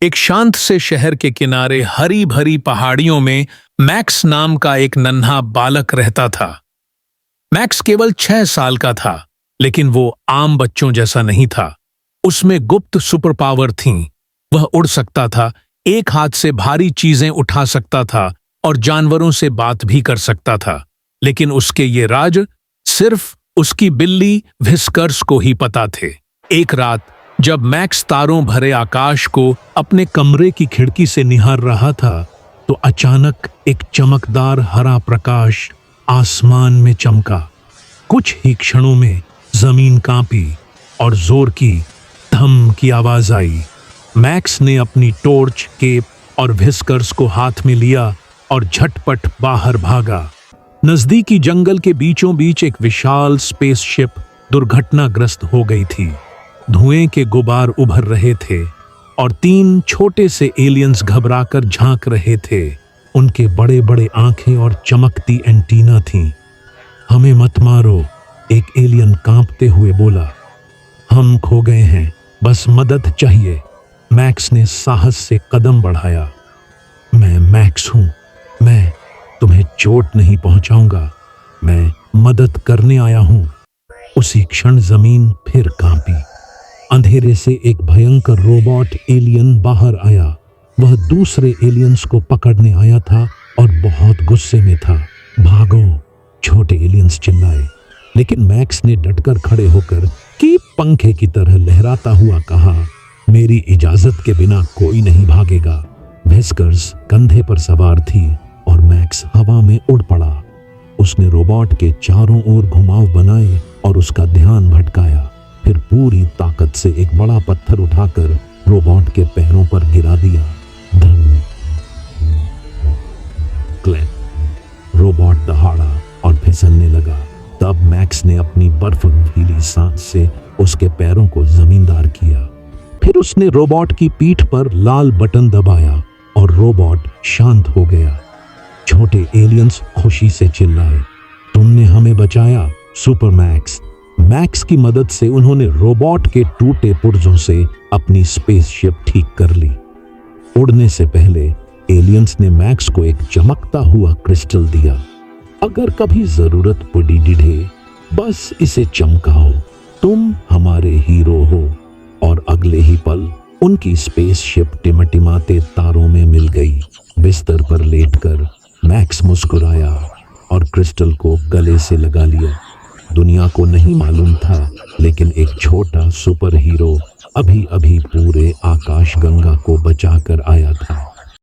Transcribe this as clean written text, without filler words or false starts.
एक शांत से शहर के किनारे हरी भरी पहाड़ियों में मैक्स नाम का एक नन्हा बालक रहता था। मैक्स केवल 6 साल का था, लेकिन वो आम बच्चों जैसा नहीं था। उसमें गुप्त सुपर पावर थीं। वह उड़ सकता था, एक हाथ से भारी चीजें उठा सकता था और जानवरों से बात भी कर सकता था। लेकिन उसके ये राज सिर्फ उसकी बिल्ली व्हिस्कर्स को ही पता थे। एक रात जब मैक्स तारों भरे आकाश को अपने कमरे की खिड़की से निहार रहा था, तो अचानक एक चमकदार हरा प्रकाश आसमान में चमका। कुछ ही क्षणों में जमीन कांपी और जोर की धम की आवाज आई। मैक्स ने अपनी टॉर्च, केप और व्हिस्कर्स को हाथ में लिया और झटपट बाहर भागा। नजदीकी जंगल के बीचों बीच एक विशाल स्पेसशिप दुर्घटनाग्रस्त हो गई थी। धुएं के गुबार उभर रहे थे और 3 छोटे से एलियंस घबराकर झांक रहे थे। उनके बड़े बड़े आंखें और चमकती एंटीना थीं। हमें मत मारो, एक एलियन कांपते हुए बोला। हम खो गए हैं, बस मदद चाहिए। मैक्स ने साहस से कदम बढ़ाया। मैं मैक्स हूं, मैं तुम्हें चोट नहीं पहुंचाऊंगा, मैं मदद करने आया हूं। उसी क्षण जमीन फिर कांपी। अंधेरे से एक भयंकर रोबोट एलियन बाहर आया। वह दूसरे एलियंस को पकड़ने आया था और बहुत गुस्से में था। भागो, छोटे एलियंस चिल्लाए। लेकिन मैक्स ने डटकर खड़े होकर कीप पंखे की तरह लहराता हुआ कहा, मेरी इजाजत के बिना कोई नहीं भागेगा। व्हिस्कर्स कंधे पर सवार थी और मैक्स हवा में उड़ पड़ा। उसने रोबोट के चारों ओर घुमाव बनाए और उसका ध्यान भटकाया। फिर पूरी ताकत से एक बड़ा पत्थर उठाकर रोबोट के पैरों पर गिरा दिया। धम, क्लैप। रोबोट दहाड़ा और फिसलने लगा। तब मैक्स ने अपनी बर्फीली सांस से उसके पैरों को जमींदार किया। फिर उसने रोबोट की पीठ पर लाल बटन दबाया और रोबोट शांत हो गया। छोटे एलियंस खुशी से चिल्लाए, तुमने हमें बचाया सुपर मैक्स। मैक्स की मदद से उन्होंने रोबोट के टूटे पुर्जों से अपनी स्पेसशिप ठीक कर ली। उड़ने से पहले एलियंस ने मैक्स को एक चमकता हुआ क्रिस्टल दिया। अगर कभी जरूरत पड़ी डिढे, बस इसे चमकाओ, तुम हमारे हीरो हो। और अगले ही पल उनकी स्पेसशिप टिमटिमाते तारों में मिल गई। बिस्तर पर लेटकर मैक्स मुस्कुराया और क्रिस्टल को गले से लगा लिया। दुनिया को नहीं मालूम था, लेकिन एक छोटा सुपर हीरो अभी अभी पूरे आकाशगंगा को बचा